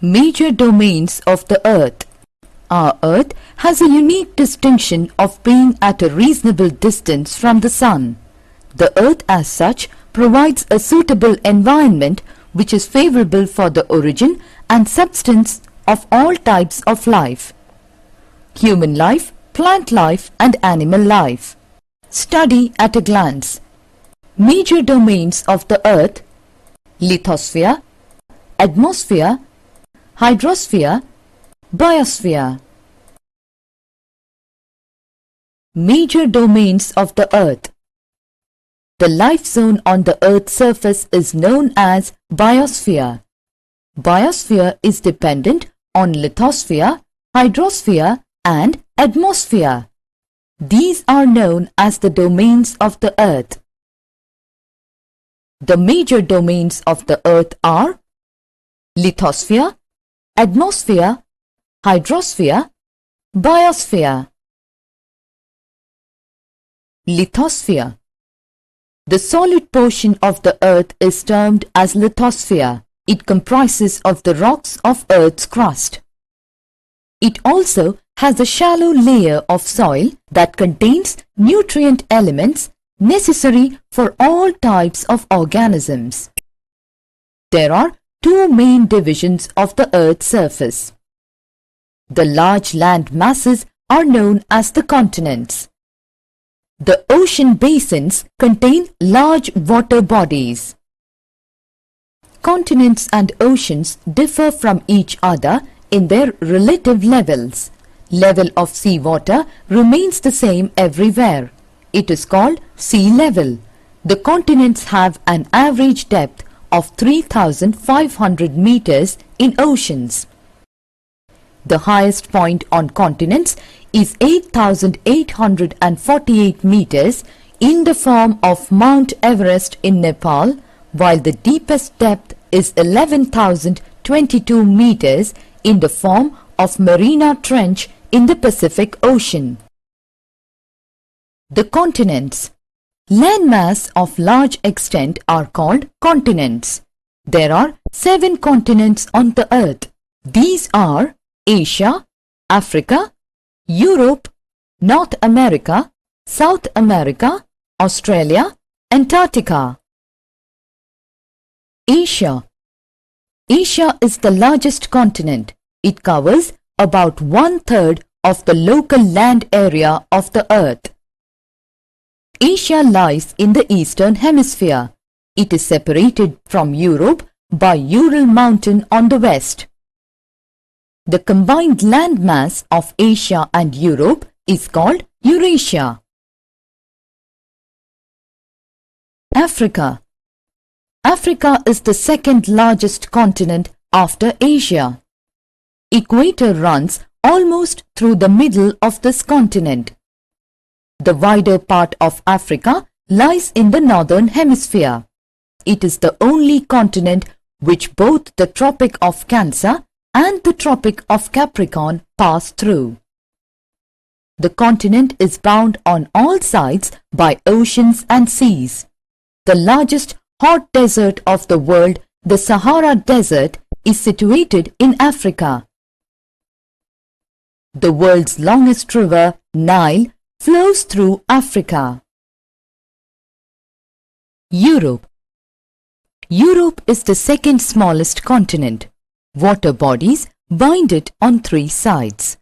Major domains of the Earth. Our Earth has a unique distinction of being at a reasonable distance from the Sun. The Earth as such provides a suitable environment which is favorable for the origin and substance of all types of life. Human life, plant life and animal life. Study at a glance. Major domains of the Earth: lithosphere, atmosphere, hydrosphere, biosphere. Major domains of the Earth. The life zone on the Earth's surface is known as biosphere. Biosphere is dependent on lithosphere, hydrosphere and atmosphere. These are known as the domains of the Earth. The major domains of the Earth are lithosphere, atmosphere, hydrosphere, biosphere. Lithosphere. The solid portion of the Earth is termed as lithosphere. It comprises of the rocks of Earth's crust. It also has a shallow layer of soil that contains nutrient elements necessary for all types of organisms. There are two main divisions of the Earth's surface. The large land masses are known as the continents. The ocean basins contain large water bodies. Continents and oceans differ from each other in their relative levels. Level of seawater remains the same everywhere. It is called sea level. The continents have an average depth of 3,500 meters in oceans. The highest point on continents is 8,848 meters in the form of Mount Everest in Nepal, while the deepest depth is 11,022 meters in the form of Mariana Trench in the Pacific Ocean. The continents. Landmass of large extent are called continents. There are 7 continents on the Earth. These are Asia, Africa, Europe, North America, South America, Australia, Antarctica. Asia. Asia is the largest continent. It covers about 1/3 of the local land area of the Earth. Asia lies in the Eastern Hemisphere. It is separated from Europe by Ural Mountain on the west. The combined land mass of Asia and Europe is called Eurasia. Africa. Africa is the second largest continent after Asia. Equator runs almost through the middle of this continent. The wider part of Africa lies in the northern hemisphere. It is the only continent which both the Tropic of Cancer and the Tropic of Capricorn pass through. The continent is bound on all sides by oceans and seas. The largest hot desert of the world, the Sahara Desert, is situated in Africa. The world's longest river, Nile, flows through Africa. Europe. Europe is the second smallest continent. Water bodies bind it on 3 sides.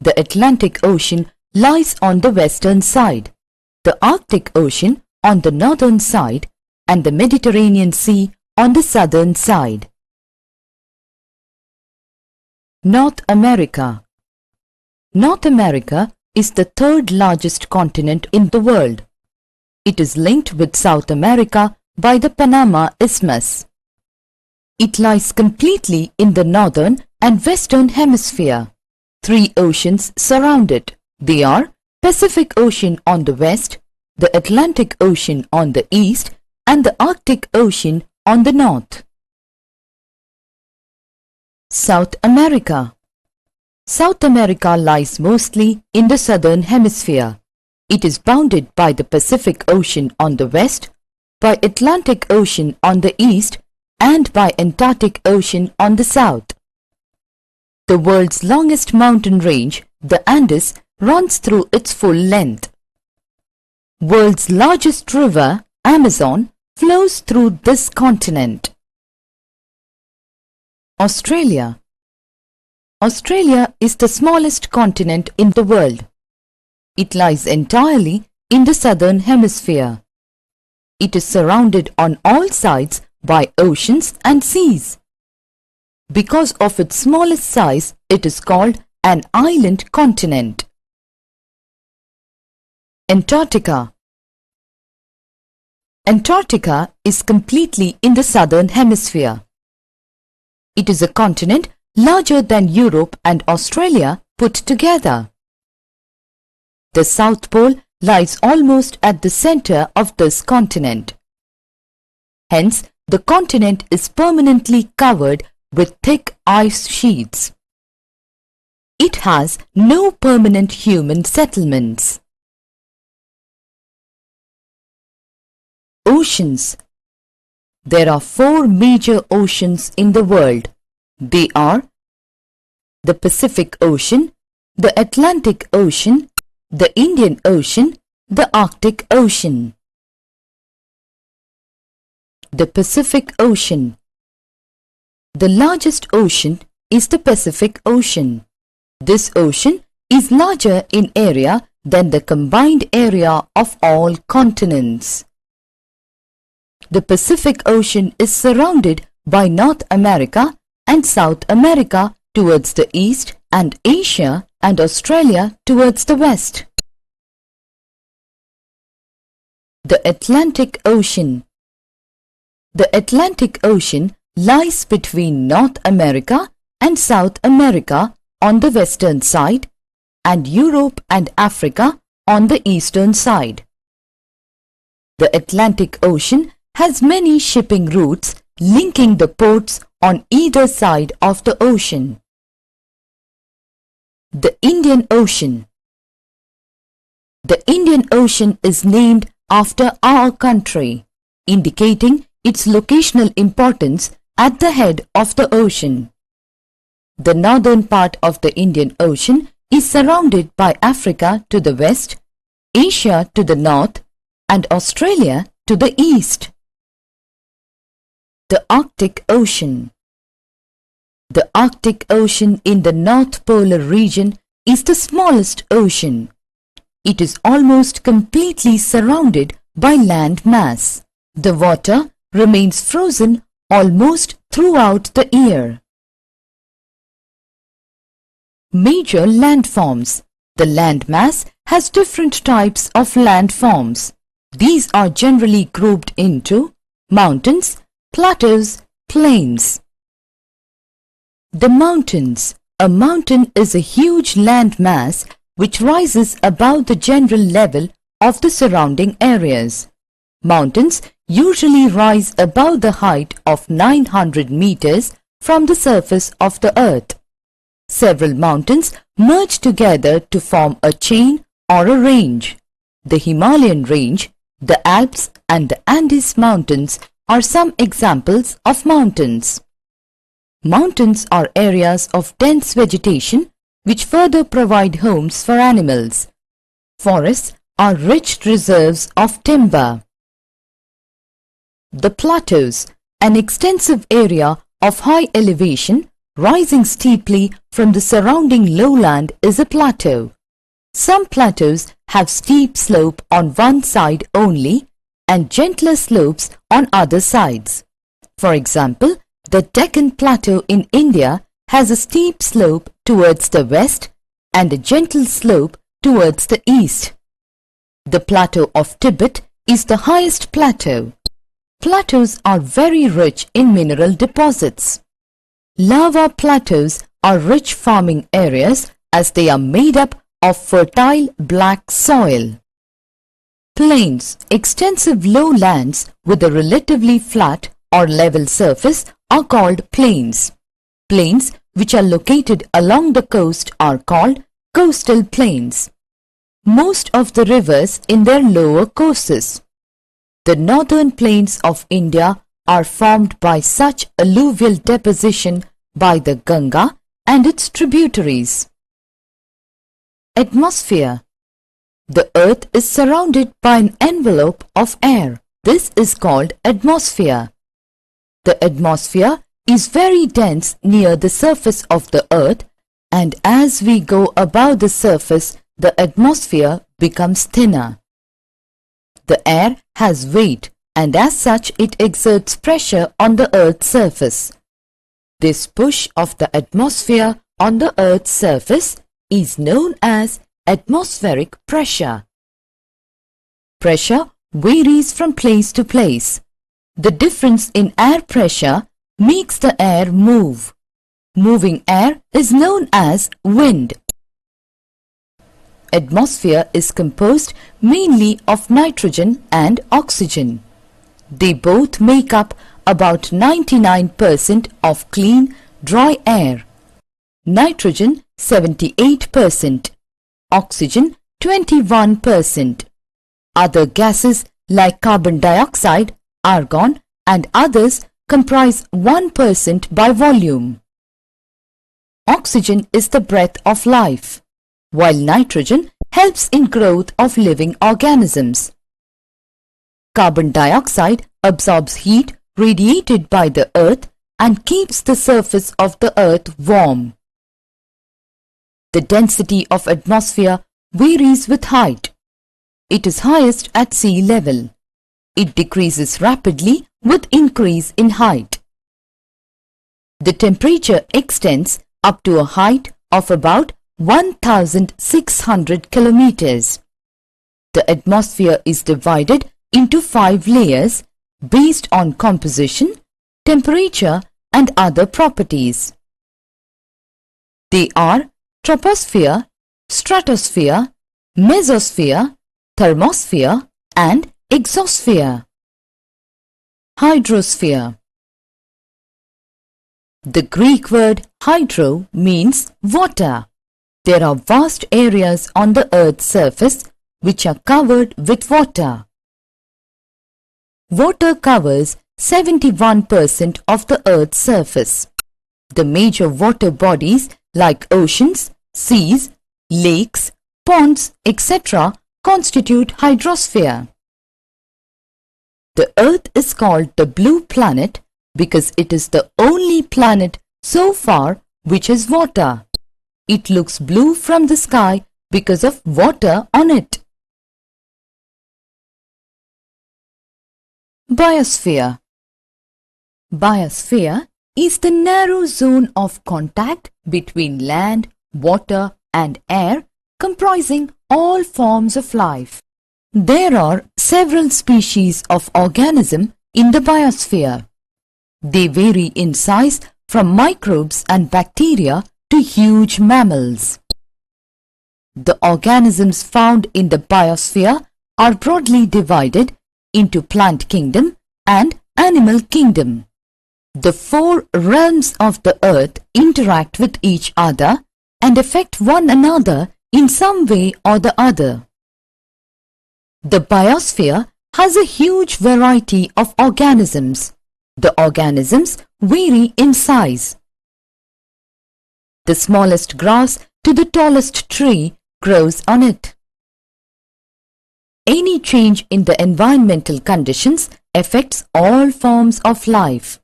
The Atlantic Ocean lies on the western side, the Arctic Ocean on the northern side, and the Mediterranean Sea on the southern side. North America. North America is the 3rd largest continent in the world. It is linked with South America by the Panama Isthmus. It lies completely in the northern and western hemisphere. 3 oceans surround it. They are Pacific Ocean on the west, the Atlantic Ocean on the east, and the Arctic Ocean on the north. South America. South America lies mostly in the southern hemisphere. It is bounded by the Pacific Ocean on the west, by Atlantic Ocean on the east, and by Antarctic Ocean on the south. The world's longest mountain range, the Andes, runs through its full length. World's largest river, Amazon, flows through this continent. Australia. Australia is the smallest continent in the world. It lies entirely in the southern hemisphere. It is surrounded on all sides by oceans and seas. Because of its smallest size, it is called an island continent. Antarctica. Antarctica is completely in the southern hemisphere. It is a continent larger than Europe and Australia put together. The South Pole lies almost at the center of this continent. Hence, the continent is permanently covered with thick ice sheets. It has no permanent human settlements. Oceans. There are 4 major oceans in the world. They are the Pacific Ocean, the Atlantic Ocean, the Indian Ocean, the Arctic Ocean. The Pacific Ocean. The largest ocean is the Pacific Ocean. This ocean is larger in area than the combined area of all continents. The Pacific Ocean is surrounded by North America and South America towards the east and Asia and Australia towards the west. The Atlantic Ocean. The Atlantic Ocean lies between North America and South America on the western side and Europe and Africa on the eastern side. The Atlantic Ocean has many shipping routes linking the ports on either side of the ocean. The Indian Ocean. The Indian Ocean is named after our country, indicating its locational importance at the head of the ocean. The northern part of the Indian Ocean is surrounded by Africa to the west, Asia to the north, and Australia to the east. The Arctic Ocean. The Arctic Ocean in the North Polar region is the smallest ocean. It is almost completely surrounded by land mass. The water remains frozen almost throughout the year. Major landforms. The landmass has different types of landforms. These are generally grouped into mountains, plateaus, plains. The mountains. A mountain is a huge landmass which rises above the general level of the surrounding areas. Mountains usually rise above the height of 900 meters from the surface of the earth. Several mountains merge together to form a chain or a range. The Himalayan range, the Alps and the Andes Mountains are some examples of mountains. Mountains are areas of dense vegetation which further provide homes for animals. Forests are rich reserves of timber. The plateaus, an extensive area of high elevation rising steeply from the surrounding lowland, is a plateau. Some plateaus have steep slope on one side only and gentler slopes on other sides. For example, the Deccan Plateau in India has a steep slope towards the west and a gentle slope towards the east. The Plateau of Tibet is the highest plateau. Plateaus are very rich in mineral deposits. Lava plateaus are rich farming areas as they are made up of fertile black soil. Plains, extensive lowlands with a relatively flat or level surface, are called plains. Plains which are located along the coast are called coastal plains. Most of the rivers in their lower courses. The northern plains of India are formed by such alluvial deposition by the Ganga and its tributaries. Atmosphere. The earth is surrounded by an envelope of air. This is called atmosphere. The atmosphere is very dense near the surface of the earth, and as we go above the surface, the atmosphere becomes thinner. The air has weight, and as such it exerts pressure on the earth's surface. This push of the atmosphere on the earth's surface is known as atmospheric pressure. Pressure varies from place to place. The difference in air pressure makes the air move. Moving air is known as wind. Atmosphere is composed mainly of nitrogen and oxygen. They both make up about 99% of clean, dry air. Nitrogen 78%, oxygen 21%. Other gases like carbon dioxide, argon and others comprise 1% by volume. Oxygen is the breath of life, while nitrogen helps in growth of living organisms. Carbon dioxide absorbs heat radiated by the earth and keeps the surface of the earth warm. The density of atmosphere varies with height. It is highest at sea level. It decreases rapidly with increase in height. The temperature extends up to a height of about 1,600 kilometers. The atmosphere is divided into 5 layers based on composition, temperature and other properties. They are troposphere, stratosphere, mesosphere, thermosphere and exosphere. Hydrosphere. The Greek word hydro means water. There are vast areas on the earth's surface which are covered with water. Water covers 71% of the earth's surface. The major water bodies like oceans, seas, lakes, ponds, etc. constitute hydrosphere. The earth is called the blue planet because it is the only planet so far which has water. It looks blue from the sky because of water on it. Biosphere. Biosphere is the narrow zone of contact between land, water and air comprising all forms of life. There are several species of organism in the biosphere. They vary in size from microbes and bacteria to huge mammals. The organisms found in the biosphere are broadly divided into plant kingdom and animal kingdom. The 4 realms of the earth interact with each other and affect one another in some way or the other. The biosphere has a huge variety of organisms. The organisms vary in size. The smallest grass to the tallest tree grows on it. Any change in the environmental conditions affects all forms of life.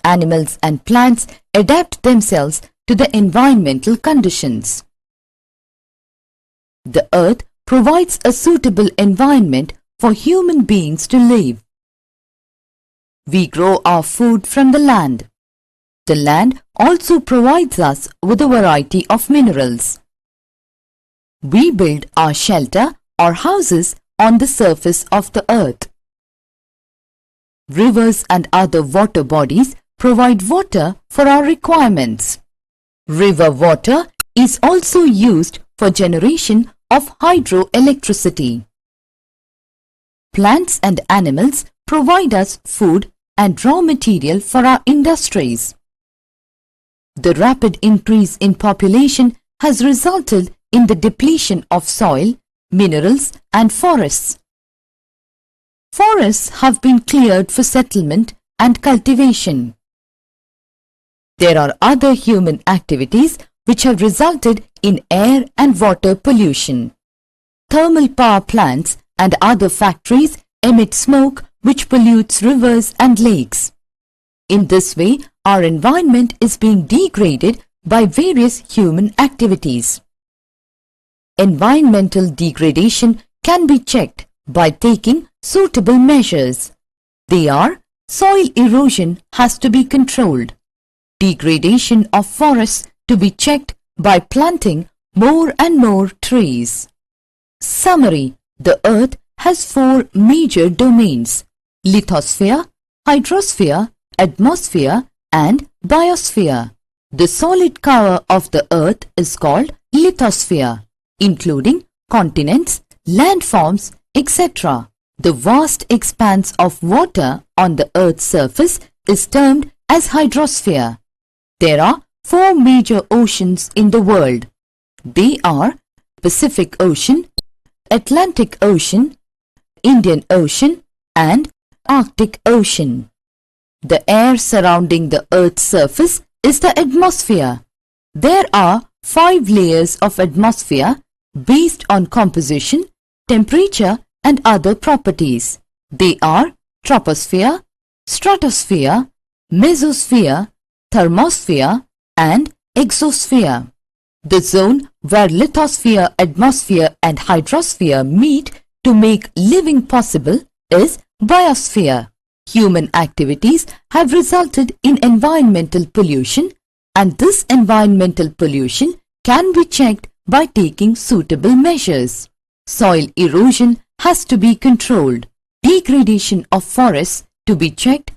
Animals and plants adapt themselves to the environmental conditions. The earth provides a suitable environment for human beings to live. We grow our food from the land. The land also provides us with a variety of minerals. We build our shelter or houses on the surface of the earth. Rivers and other water bodies provide water for our requirements. River water is also used for generation of hydroelectricity. Plants and animals provide us food and raw material for our industries. The rapid increase in population has resulted in the depletion of soil, minerals and forests. Forests have been cleared for settlement and cultivation. There are other human activities which have resulted in air and water pollution. Thermal power plants and other factories emit smoke which pollutes rivers and lakes. In this way, our environment is being degraded by various human activities. Environmental degradation can be checked by taking suitable measures. They are: soil erosion has to be controlled, degradation of forests to be checked by planting more and more trees. Summary: the Earth has four major domains: lithosphere, hydrosphere, atmosphere and biosphere. The solid cover of the Earth is called lithosphere, including continents, landforms, etc. The vast expanse of water on the Earth's surface is termed as hydrosphere. There are four major oceans in the world. They are Pacific Ocean, Atlantic Ocean, Indian Ocean and Arctic Ocean. The air surrounding the Earth's surface is the atmosphere. There are 5 layers of atmosphere based on composition, temperature and other properties. They are troposphere, stratosphere, mesosphere, thermosphere and exosphere. The zone where lithosphere, atmosphere and hydrosphere meet to make living possible is biosphere. Human activities have resulted in environmental pollution, and this environmental pollution can be checked by taking suitable measures. Soil erosion has to be controlled, degradation of forests to be checked